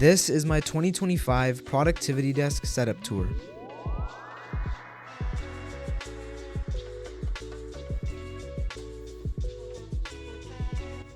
This is my 2025 Productivity Desk Setup Tour.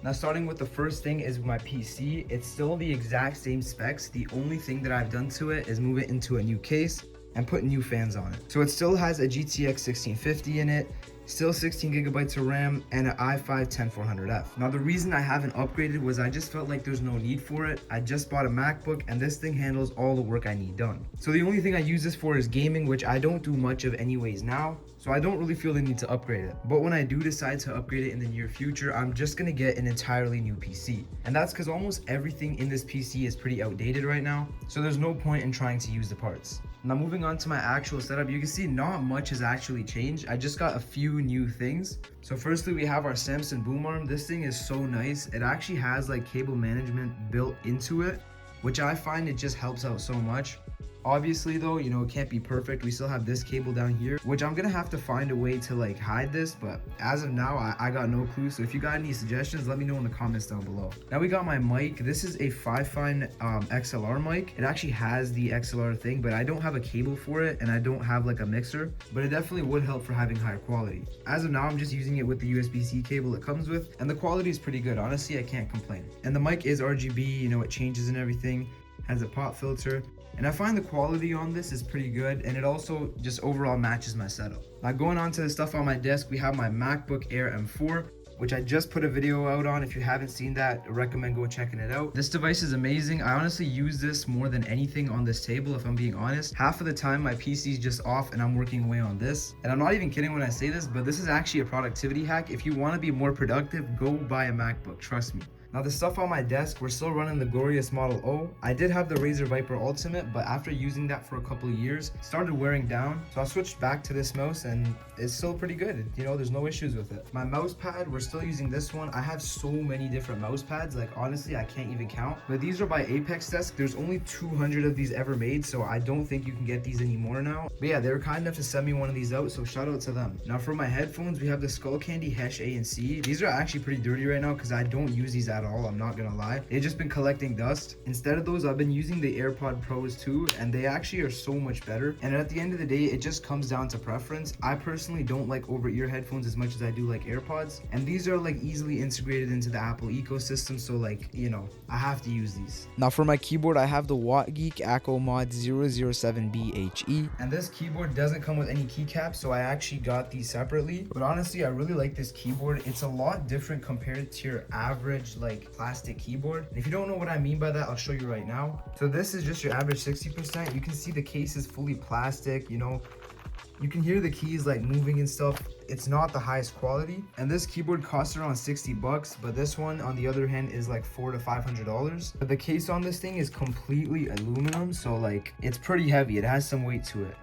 Now starting with the first thing is my PC. It's still the exact same specs. The only thing that I've done to it is move it into a new case and put new fans on it. So it still has a GTX 1650 in it, still 16 gigabytes of RAM, and an i5-10400F. Now the reason I haven't upgraded was I just felt like there's no need for it. I just bought a MacBook and this thing handles all the work I need done. So the only thing I use this for is gaming, which I don't do much of anyways now. So I don't really feel the need to upgrade it. But when I do decide to upgrade it in the near future, I'm just gonna get an entirely new PC. And that's because almost everything in this PC is pretty outdated right now. So there's no point in trying to use the parts. Now moving on to my actual setup, you can see not much has actually changed. I just got a few new things. So firstly, we have our Samsung boom arm. This thing is so nice. It actually has like cable management built into it, which I find it just helps out so much. Obviously though, you know, it can't be perfect. We still have this cable down here, which I'm gonna have to find a way to like hide this, but as of now, I got no clue. So if you got any suggestions, let me know in the comments down below. Now we got my mic. This is a Fifine XLR mic. It actually has the XLR thing, but I don't have a cable for it and I don't have like a mixer, but it definitely would help for having higher quality. As of now, I'm just using it with the USB-C cable it comes with, and the quality is pretty good. Honestly, I can't complain. And the mic is RGB, you know, it changes and everything, has a pop filter. And I find the quality on this is pretty good, and it also just overall matches my setup. Now going on to the stuff on my desk, we have my MacBook Air M4, which I just put a video out on. If you haven't seen that, I recommend go checking it out. This device is amazing. I honestly use this more than anything on this table, if I'm being honest. Half of the time my PC is just off and I'm working away on this. And I'm not even kidding when I say this, but this is actually a productivity hack. If you want to be more productive, go buy a MacBook, trust me. Now the stuff on my desk, we're still running the glorious Model O. I did have the Razer Viper Ultimate, but after using that for a couple of years, it started wearing down. So I switched back to this mouse and it's still pretty good. You know, there's no issues with it. My mouse pad, we're still using this one. I have so many different mouse pads, like honestly, I can't even count. But these are by EpicDesk. There's only 200 of these ever made, so I don't think you can get these anymore now. But yeah, they were kind enough to send me one of these out, so shout out to them. Now for my headphones, we have the SkullCandy HeshANC. These are actually pretty dirty right now because I don't use these at all. I'm not gonna lie, they've just been collecting dust. Instead of those, I've been using the AirPod Pros too, and they actually are so much better. And at the end of the day, it just comes down to preference. I personally don't like over-ear headphones as much as I do like AirPods, and these are like easily integrated into the Apple ecosystem, so like, you know, I have to use these. Now for my keyboard, I have the WattGeek Acco Mod 007B HE, and this keyboard doesn't come with any keycaps, so I actually got these separately. But honestly, I really like this keyboard. It's a lot different compared to your average like plastic keyboard. And if you don't know what I mean by that, I'll show you right now. So this is just your average 60%. You can see the case is fully plastic, you know, you can hear the keys like moving and stuff. It's not the highest quality, and this keyboard costs around 60 bucks, but this one on the other hand is like $400 to $500. But the case on this thing is completely aluminum, so like it's pretty heavy. It has some weight to it.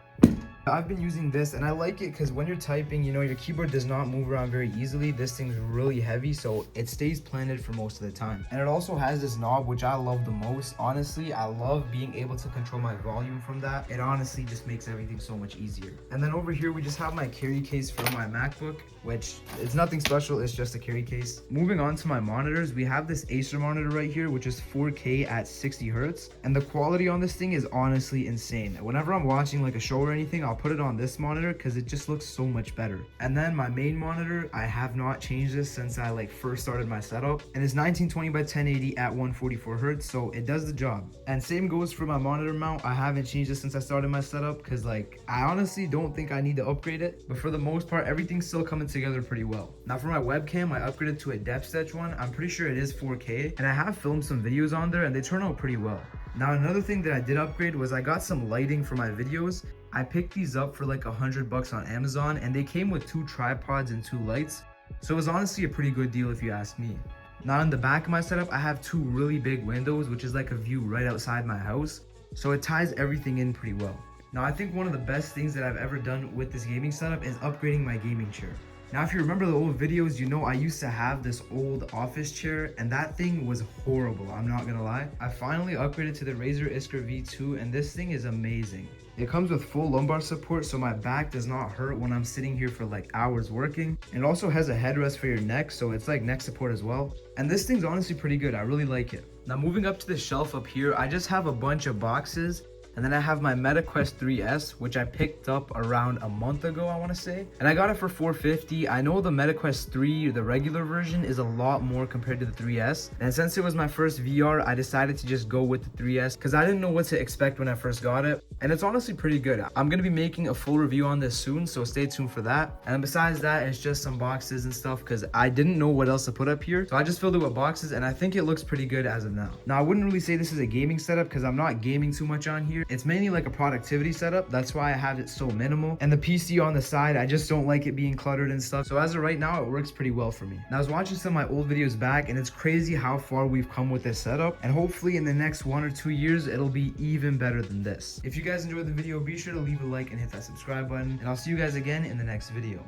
I've been using this and I like it because when you're typing, you know, your keyboard does not move around very easily. This thing's really heavy, so it stays planted for most of the time. And it also has this knob, which I love the most. Honestly, I love being able to control my volume from that. It honestly just makes everything so much easier. And then over here, we just have my carry case for my MacBook, which it's nothing special, it's just a carry case. Moving on to my monitors, we have this Acer monitor right here, which is 4K at 60 Hertz. And the quality on this thing is honestly insane. Whenever I'm watching like a show or anything, I'll put it on this monitor because it just looks so much better. And then my main monitor, I have not changed this since I like first started my setup, and it's 1920 by 1080 at 144 Hertz, so it does the job. And same goes for my monitor mount. I haven't changed it since I started my setup because like I honestly don't think I need to upgrade it, but for the most part everything's still coming together pretty well. Now for my webcam, I upgraded to a depth stitch one. I'm pretty sure it is 4K, and I have filmed some videos on there and they turn out pretty well. Now another thing that I did upgrade was I got some lighting for my videos. I picked these up for like $100 on Amazon, and they came with 2 tripods and 2 lights. So it was honestly a pretty good deal if you ask me. Now in the back of my setup, I have 2 really big windows, which is like a view right outside my house. So it ties everything in pretty well. Now I think one of the best things that I've ever done with this gaming setup is upgrading my gaming chair. Now, if you remember the old videos, you know I used to have this old office chair, and that thing was horrible, I'm not gonna lie. I finally upgraded to the Razer Iskra V2, and this thing is amazing. It comes with full lumbar support, so my back does not hurt when I'm sitting here for like hours working. And it also has a headrest for your neck, so it's like neck support as well. And this thing's honestly pretty good, I really like it. Now moving up to the shelf up here, I just have a bunch of boxes. And then I have my MetaQuest 3S, which I picked up around a month ago, I want to say. And I got it for $450. I know the MetaQuest 3, the regular version, is a lot more compared to the 3S. And since it was my first VR, I decided to just go with the 3S because I didn't know what to expect when I first got it. And it's honestly pretty good. I'm going to be making a full review on this soon, so stay tuned for that. And besides that, it's just some boxes and stuff because I didn't know what else to put up here. So I just filled it with boxes and I think it looks pretty good as of now. Now, I wouldn't really say this is a gaming setup because I'm not gaming too much on here. It's mainly like a productivity setup. That's why I have it so minimal. And the PC on the side, I just don't like it being cluttered and stuff. So as of right now, it works pretty well for me. Now I was watching some of my old videos back and it's crazy how far we've come with this setup. And hopefully in the next 1 or 2 years, it'll be even better than this. If you guys enjoyed the video, be sure to leave a like and hit that subscribe button. And I'll see you guys again in the next video.